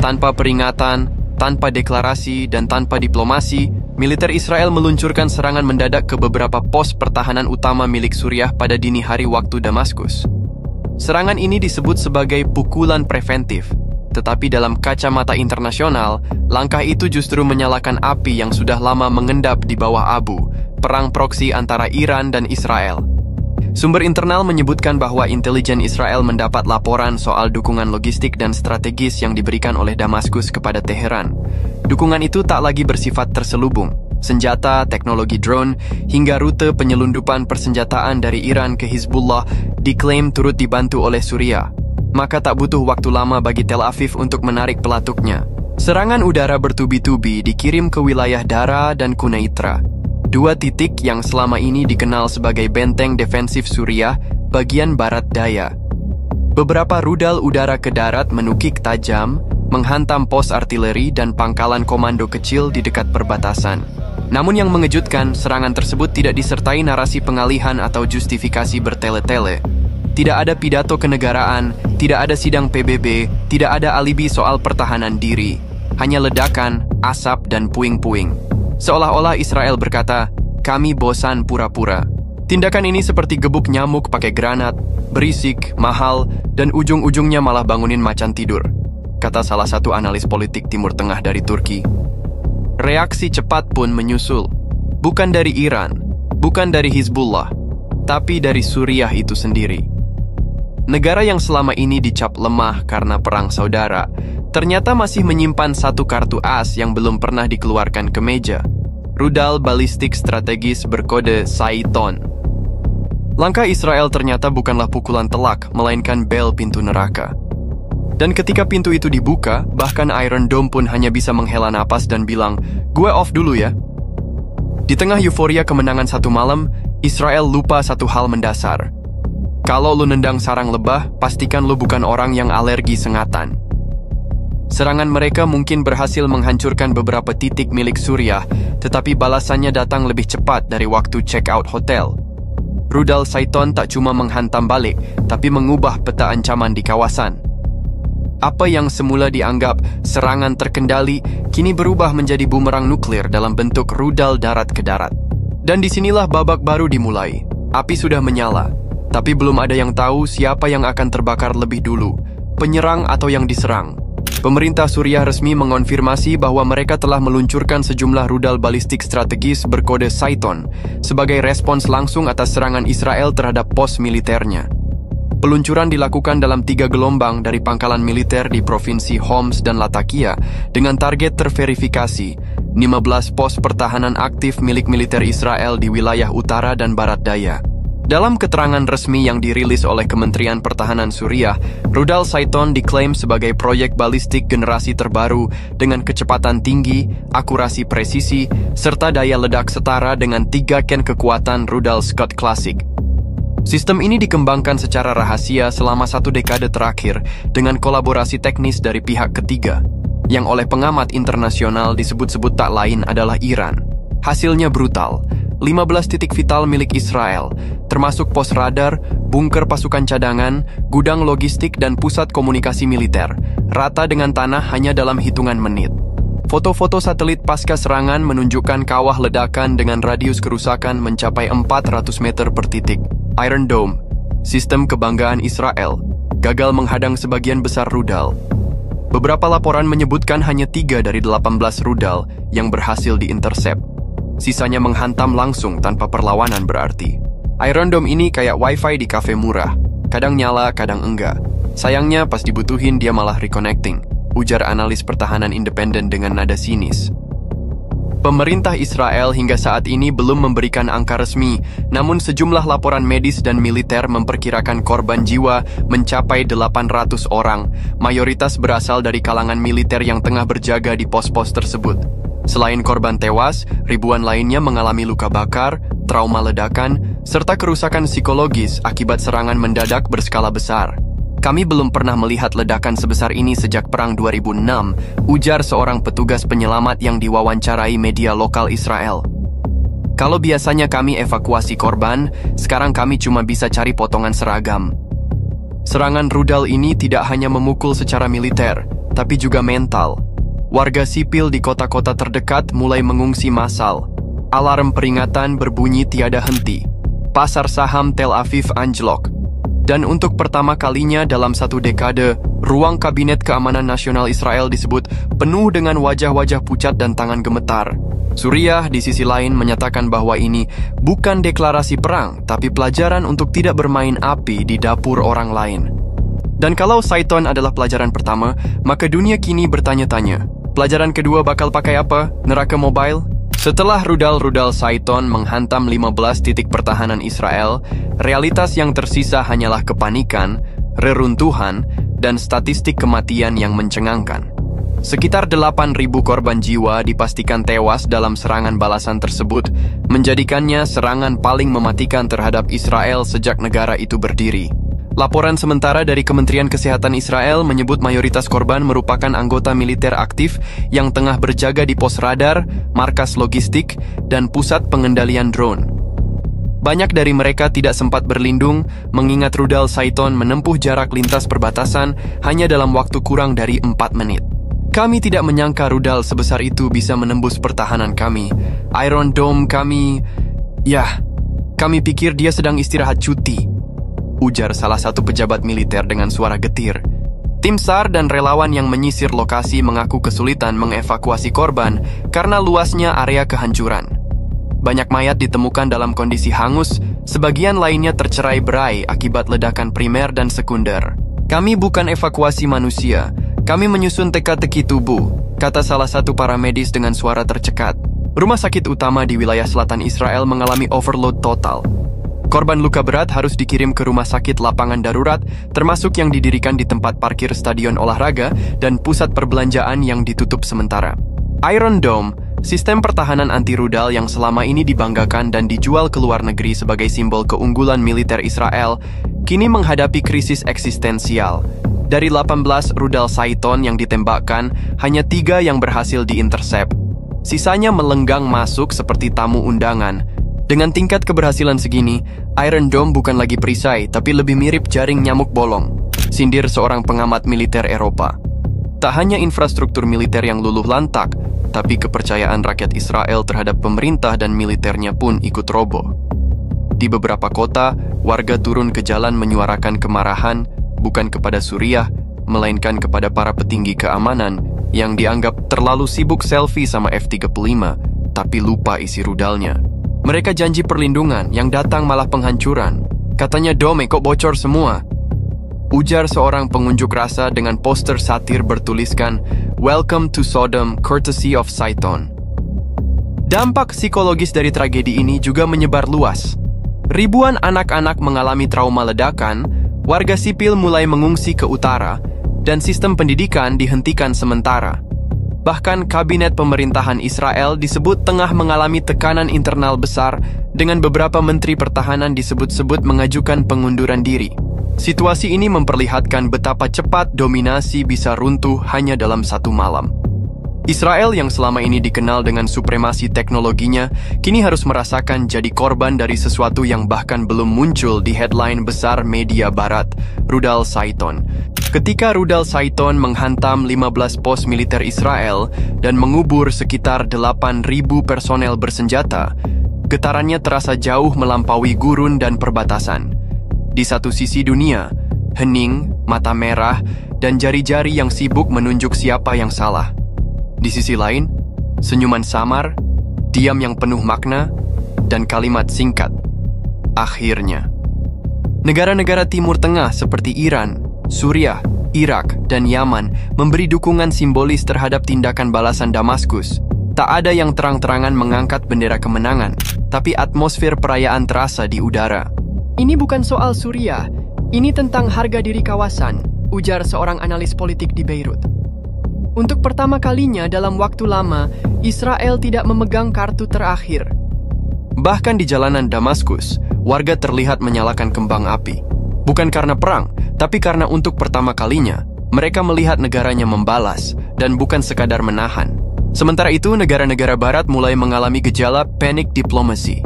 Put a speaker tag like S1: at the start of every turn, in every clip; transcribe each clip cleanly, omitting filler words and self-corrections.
S1: Tanpa peringatan, tanpa deklarasi, dan tanpa diplomasi, militer Israel meluncurkan serangan mendadak ke beberapa pos pertahanan utama milik Suriah pada dini hari waktu Damaskus. Serangan ini disebut sebagai pukulan preventif, tetapi dalam kacamata internasional, langkah itu justru menyalakan api yang sudah lama mengendap di bawah abu, perang proksi antara Iran dan Israel. Sumber internal menyebutkan bahwa intelijen Israel mendapat laporan soal dukungan logistik dan strategis yang diberikan oleh Damaskus kepada Teheran. Dukungan itu tak lagi bersifat terselubung. Senjata, teknologi drone, hingga rute penyelundupan persenjataan dari Iran ke Hizbullah diklaim turut dibantu oleh Suriah. Maka tak butuh waktu lama bagi Tel Aviv untuk menarik pelatuknya. Serangan udara bertubi-tubi dikirim ke wilayah Dara dan Quneitra, dua titik yang selama ini dikenal sebagai benteng defensif Suriah bagian barat daya. Beberapa rudal udara ke darat menukik tajam, menghantam pos artileri dan pangkalan komando kecil di dekat perbatasan. Namun yang mengejutkan, serangan tersebut tidak disertai narasi pengalihan atau justifikasi bertele-tele. Tidak ada pidato kenegaraan, tidak ada sidang PBB, tidak ada alibi soal pertahanan diri. Hanya ledakan, asap, dan puing-puing. Seolah-olah Israel berkata, kami bosan pura-pura. Tindakan ini seperti gebuk nyamuk pakai granat, berisik, mahal, dan ujung-ujungnya malah bangunin macan tidur, kata salah satu analis politik Timur Tengah dari Turki. Reaksi cepat pun menyusul, bukan dari Iran, bukan dari Hizbullah, tapi dari Suriah itu sendiri. Negara yang selama ini dicap lemah karena perang saudara, ternyata masih menyimpan satu kartu as yang belum pernah dikeluarkan ke meja. Rudal balistik strategis berkode Saiton. Langkah Israel ternyata bukanlah pukulan telak, melainkan bel pintu neraka. Dan ketika pintu itu dibuka, bahkan Iron Dome pun hanya bisa menghela napas dan bilang, gue off dulu ya. Di tengah euforia kemenangan satu malam, Israel lupa satu hal mendasar. Kalau lu nendang sarang lebah, pastikan lu bukan orang yang alergi sengatan. Serangan mereka mungkin berhasil menghancurkan beberapa titik milik Suriah, tetapi balasannya datang lebih cepat dari waktu check-out hotel. Rudal Saiton tak cuma menghantam balik, tapi mengubah peta ancaman di kawasan. Apa yang semula dianggap serangan terkendali, kini berubah menjadi bumerang nuklir dalam bentuk rudal darat ke darat. Dan disinilah babak baru dimulai. Api sudah menyala, tapi belum ada yang tahu siapa yang akan terbakar lebih dulu, penyerang atau yang diserang. Pemerintah Suriah resmi mengonfirmasi bahwa mereka telah meluncurkan sejumlah rudal balistik strategis berkode Saiton sebagai respons langsung atas serangan Israel terhadap pos militernya. Peluncuran dilakukan dalam 3 gelombang dari pangkalan militer di Provinsi Homs dan Latakia dengan target terverifikasi 15 pos pertahanan aktif milik militer Israel di wilayah utara dan barat daya. Dalam keterangan resmi yang dirilis oleh Kementerian Pertahanan Suriah, rudal Saiton diklaim sebagai proyek balistik generasi terbaru dengan kecepatan tinggi, akurasi presisi, serta daya ledak setara dengan 3 ken kekuatan rudal Scud Classic. Sistem ini dikembangkan secara rahasia selama 1 dekade terakhir dengan kolaborasi teknis dari pihak ketiga, yang oleh pengamat internasional disebut-sebut tak lain adalah Iran. Hasilnya brutal, 15 titik vital milik Israel, termasuk pos radar, bunker pasukan cadangan, gudang logistik dan pusat komunikasi militer, rata dengan tanah hanya dalam hitungan menit. Foto-foto satelit pasca serangan menunjukkan kawah ledakan dengan radius kerusakan mencapai 400 meter per titik. Iron Dome, sistem kebanggaan Israel, gagal menghadang sebagian besar rudal. Beberapa laporan menyebutkan hanya 3 dari 18 rudal yang berhasil diintersep. Sisanya menghantam langsung tanpa perlawanan berarti. Iron Dome ini kayak wifi di kafe murah, kadang nyala, kadang enggak. Sayangnya pas dibutuhin dia malah reconnecting, ujar analis pertahanan independen dengan nada sinis. Pemerintah Israel hingga saat ini belum memberikan angka resmi, namun sejumlah laporan medis dan militer memperkirakan korban jiwa mencapai 800 orang, mayoritas berasal dari kalangan militer yang tengah berjaga di pos-pos tersebut. Selain korban tewas, ribuan lainnya mengalami luka bakar, trauma ledakan, serta kerusakan psikologis akibat serangan mendadak berskala besar. Kami belum pernah melihat ledakan sebesar ini sejak Perang 2006, ujar seorang petugas penyelamat yang diwawancarai media lokal Israel. Kalau biasanya kami evakuasi korban, sekarang kami cuma bisa cari potongan seragam. Serangan rudal ini tidak hanya memukul secara militer, tapi juga mental. Warga sipil di kota-kota terdekat mulai mengungsi massal. Alarm peringatan berbunyi tiada henti. Pasar saham Tel Aviv anjlok. Dan untuk pertama kalinya dalam satu dekade, ruang Kabinet Keamanan Nasional Israel disebut penuh dengan wajah-wajah pucat dan tangan gemetar. Suriah di sisi lain menyatakan bahwa ini bukan deklarasi perang, tapi pelajaran untuk tidak bermain api di dapur orang lain. Dan kalau Saiton adalah pelajaran pertama, maka dunia kini bertanya-tanya, pelajaran kedua bakal pakai apa? Neraka mobile? Setelah rudal-rudal Saiton menghantam 15 titik pertahanan Israel, realitas yang tersisa hanyalah kepanikan, reruntuhan, dan statistik kematian yang mencengangkan. Sekitar 8.000 korban jiwa dipastikan tewas dalam serangan balasan tersebut, menjadikannya serangan paling mematikan terhadap Israel sejak negara itu berdiri. Laporan sementara dari Kementerian Kesehatan Israel menyebut mayoritas korban merupakan anggota militer aktif yang tengah berjaga di pos radar, markas logistik, dan pusat pengendalian drone. Banyak dari mereka tidak sempat berlindung, mengingat rudal Saiton menempuh jarak lintas perbatasan hanya dalam waktu kurang dari 4 menit. Kami tidak menyangka rudal sebesar itu bisa menembus pertahanan kami. Iron Dome kami pikir dia sedang istirahat cuti, ujar salah satu pejabat militer dengan suara getir. Tim SAR dan relawan yang menyisir lokasi mengaku kesulitan mengevakuasi korban karena luasnya area kehancuran. Banyak mayat ditemukan dalam kondisi hangus, sebagian lainnya tercerai-berai akibat ledakan primer dan sekunder. Kami bukan evakuasi manusia, kami menyusun teka-teki tubuh, kata salah satu paramedis dengan suara tercekat. Rumah sakit utama di wilayah selatan Israel mengalami overload total. Korban luka berat harus dikirim ke rumah sakit lapangan darurat, termasuk yang didirikan di tempat parkir stadion olahraga dan pusat perbelanjaan yang ditutup sementara. Iron Dome, sistem pertahanan anti-rudal yang selama ini dibanggakan dan dijual ke luar negeri sebagai simbol keunggulan militer Israel, kini menghadapi krisis eksistensial. Dari 18 rudal Saiton yang ditembakkan, hanya 3 yang berhasil diintersep. Sisanya melenggang masuk seperti tamu undangan. Dengan tingkat keberhasilan segini, Iron Dome bukan lagi perisai, tapi lebih mirip jaring nyamuk bolong, sindir seorang pengamat militer Eropa. Tak hanya infrastruktur militer yang luluh lantak, tapi kepercayaan rakyat Israel terhadap pemerintah dan militernya pun ikut roboh. Di beberapa kota, warga turun ke jalan menyuarakan kemarahan, bukan kepada Suriah, melainkan kepada para petinggi keamanan yang dianggap terlalu sibuk selfie sama F-35, tapi lupa isi rudalnya. Mereka janji perlindungan, yang datang malah penghancuran. Katanya dome kok bocor semua. Ujar seorang pengunjuk rasa dengan poster satir bertuliskan, "Welcome to Sodom, courtesy of Saiton." Dampak psikologis dari tragedi ini juga menyebar luas. Ribuan anak-anak mengalami trauma ledakan, warga sipil mulai mengungsi ke utara, dan sistem pendidikan dihentikan sementara. Bahkan kabinet pemerintahan Israel disebut tengah mengalami tekanan internal besar dengan beberapa menteri pertahanan disebut-sebut mengajukan pengunduran diri. Situasi ini memperlihatkan betapa cepat dominasi bisa runtuh hanya dalam satu malam. Israel yang selama ini dikenal dengan supremasi teknologinya, kini harus merasakan jadi korban dari sesuatu yang bahkan belum muncul di headline besar media barat, rudal Saiton. Ketika rudal Saiton menghantam 15 pos militer Israel dan mengubur sekitar 8.000 personel bersenjata, getarannya terasa jauh melampaui gurun dan perbatasan. Di satu sisi dunia, hening, mata merah, dan jari-jari yang sibuk menunjuk siapa yang salah. Di sisi lain, senyuman samar, diam yang penuh makna, dan kalimat singkat. Akhirnya. Negara-negara Timur Tengah seperti Iran, Suriah, Irak, dan Yaman memberi dukungan simbolis terhadap tindakan balasan Damaskus. Tak ada yang terang-terangan mengangkat bendera kemenangan, tapi atmosfer perayaan terasa di udara. Ini bukan soal Suriah, ini tentang harga diri kawasan, ujar seorang analis politik di Beirut. Untuk pertama kalinya dalam waktu lama, Israel tidak memegang kartu terakhir. Bahkan di jalanan Damaskus, warga terlihat menyalakan kembang api. Bukan karena perang, tapi karena untuk pertama kalinya, mereka melihat negaranya membalas, dan bukan sekadar menahan. Sementara itu, negara-negara barat mulai mengalami gejala panic diplomacy.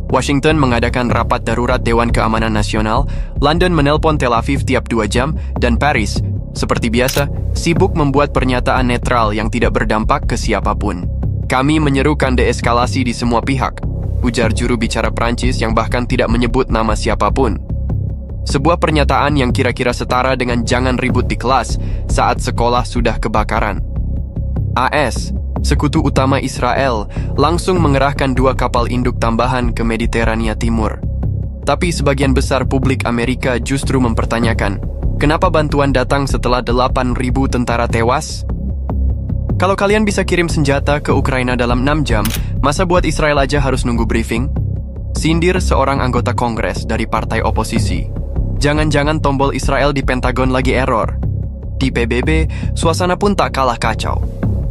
S1: Washington mengadakan rapat darurat Dewan Keamanan Nasional, London menelpon Tel Aviv tiap 2 jam, dan Paris Seperti biasa, sibuk membuat pernyataan netral yang tidak berdampak ke siapapun. Kami menyerukan deeskalasi di semua pihak, ujar juru bicara Prancis yang bahkan tidak menyebut nama siapapun. Sebuah pernyataan yang kira-kira setara dengan jangan ribut di kelas saat sekolah sudah kebakaran. AS, sekutu utama Israel, langsung mengerahkan 2 kapal induk tambahan ke Mediterania Timur. Tapi sebagian besar publik Amerika justru mempertanyakan, kenapa bantuan datang setelah 8.000 tentara tewas? Kalau kalian bisa kirim senjata ke Ukraina dalam 6 jam, masa buat Israel aja harus nunggu briefing? Sindir seorang anggota Kongres dari partai oposisi. Jangan-jangan tombol Israel di Pentagon lagi error. Di PBB, suasana pun tak kalah kacau.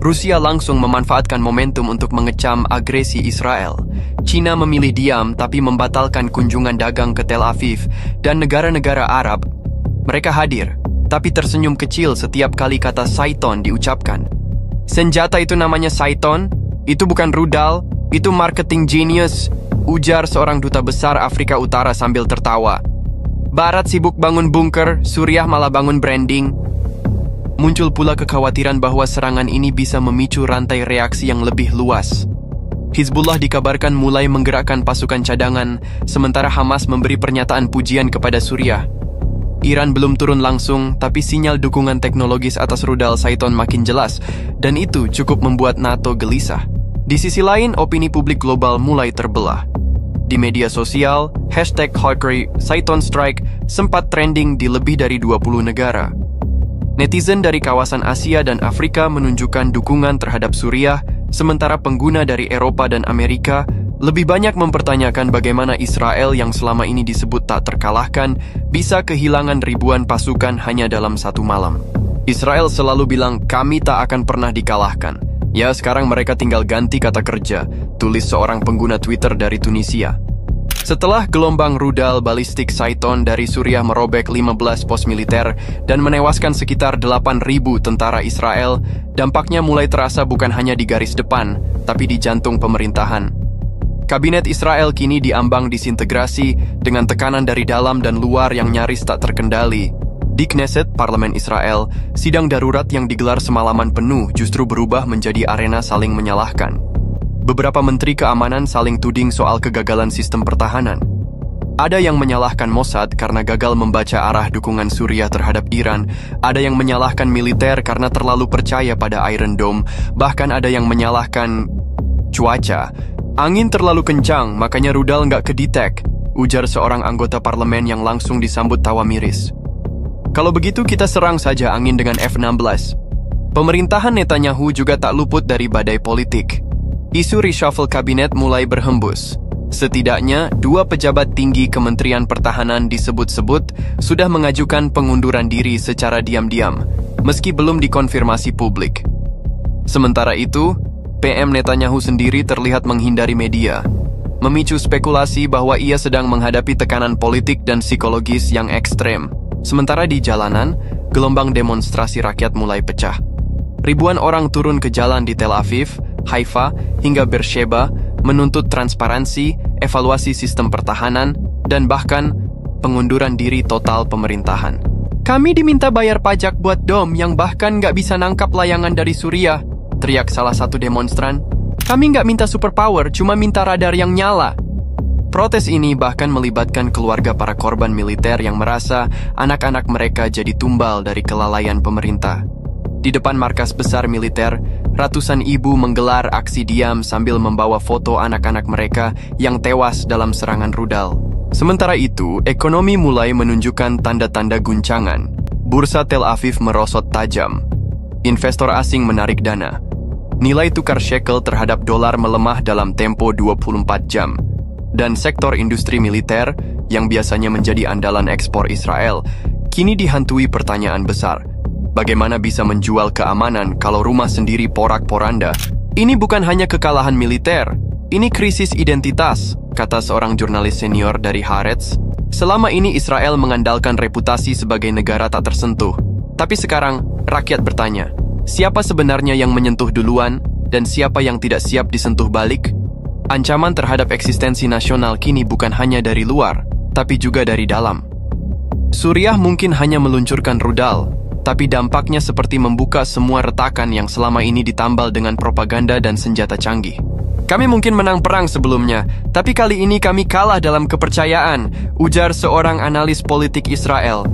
S1: Rusia langsung memanfaatkan momentum untuk mengecam agresi Israel. China memilih diam tapi membatalkan kunjungan dagang ke Tel Aviv dan negara-negara Arab. Mereka hadir, tapi tersenyum kecil setiap kali kata Saiton diucapkan. Senjata itu namanya Saiton, itu bukan rudal, itu marketing genius, ujar seorang duta besar Afrika Utara sambil tertawa. Barat sibuk bangun bunker, Suriah malah bangun branding. Muncul pula kekhawatiran bahwa serangan ini bisa memicu rantai reaksi yang lebih luas. Hizbullah dikabarkan mulai menggerakkan pasukan cadangan, sementara Hamas memberi pernyataan pujian kepada Suriah. Iran belum turun langsung, tapi sinyal dukungan teknologis atas rudal Saiton makin jelas, dan itu cukup membuat NATO gelisah. Di sisi lain, opini publik global mulai terbelah. Di media sosial, hashtag Hackeri Saiton Strike sempat trending di lebih dari 20 negara. Netizen dari kawasan Asia dan Afrika menunjukkan dukungan terhadap Suriah, sementara pengguna dari Eropa dan Amerika lebih banyak mempertanyakan bagaimana Israel yang selama ini disebut tak terkalahkan bisa kehilangan ribuan pasukan hanya dalam 1 malam. Israel selalu bilang, kami tak akan pernah dikalahkan. Ya, sekarang mereka tinggal ganti kata kerja, tulis seorang pengguna Twitter dari Tunisia. Setelah gelombang rudal balistik Saiton dari Suriah merobek 15 pos militer dan menewaskan sekitar 8.000 tentara Israel, dampaknya mulai terasa bukan hanya di garis depan, tapi di jantung pemerintahan. Kabinet Israel kini diambang disintegrasi dengan tekanan dari dalam dan luar yang nyaris tak terkendali. Di Knesset, Parlemen Israel, sidang darurat yang digelar semalaman penuh justru berubah menjadi arena saling menyalahkan. Beberapa menteri keamanan saling tuding soal kegagalan sistem pertahanan. Ada yang menyalahkan Mossad karena gagal membaca arah dukungan Suriah terhadap Iran, ada yang menyalahkan militer karena terlalu percaya pada Iron Dome, bahkan ada yang menyalahkan cuaca. Angin terlalu kencang, makanya rudal nggak kedetek, ujar seorang anggota parlemen yang langsung disambut tawa miris. Kalau begitu kita serang saja angin dengan F-16. Pemerintahan Netanyahu juga tak luput dari badai politik. Isu reshuffle kabinet mulai berhembus. Setidaknya 2 pejabat tinggi Kementerian Pertahanan disebut-sebut sudah mengajukan pengunduran diri secara diam-diam, meski belum dikonfirmasi publik. Sementara itu, PM Netanyahu sendiri terlihat menghindari media, memicu spekulasi bahwa ia sedang menghadapi tekanan politik dan psikologis yang ekstrem. Sementara di jalanan, gelombang demonstrasi rakyat mulai pecah. Ribuan orang turun ke jalan di Tel Aviv, Haifa, hingga Beersheba menuntut transparansi, evaluasi sistem pertahanan, dan bahkan pengunduran diri total pemerintahan. Kami diminta bayar pajak buat dom yang bahkan nggak bisa nangkap layangan dari Suriah, teriak salah satu demonstran. Kami nggak minta superpower, cuma minta radar yang nyala. Protes ini bahkan melibatkan keluarga para korban militer yang merasa anak-anak mereka jadi tumbal dari kelalaian pemerintah. Di depan markas besar militer, ratusan ibu menggelar aksi diam sambil membawa foto anak-anak mereka yang tewas dalam serangan rudal. Sementara itu, ekonomi mulai menunjukkan tanda-tanda guncangan. Bursa Tel Aviv merosot tajam. Investor asing menarik dana. Nilai tukar shekel terhadap dolar melemah dalam tempo 24 jam. Dan sektor industri militer, yang biasanya menjadi andalan ekspor Israel, kini dihantui pertanyaan besar. Bagaimana bisa menjual keamanan kalau rumah sendiri porak-poranda? Ini bukan hanya kekalahan militer, ini krisis identitas, kata seorang jurnalis senior dari Haaretz. Selama ini Israel mengandalkan reputasi sebagai negara tak tersentuh. Tapi sekarang, rakyat bertanya, siapa sebenarnya yang menyentuh duluan, dan siapa yang tidak siap disentuh balik? Ancaman terhadap eksistensi nasional kini bukan hanya dari luar, tapi juga dari dalam. Suriah mungkin hanya meluncurkan rudal, tapi dampaknya seperti membuka semua retakan yang selama ini ditambal dengan propaganda dan senjata canggih. Kami mungkin menang perang sebelumnya, tapi kali ini kami kalah dalam kepercayaan, ujar seorang analis politik Israel.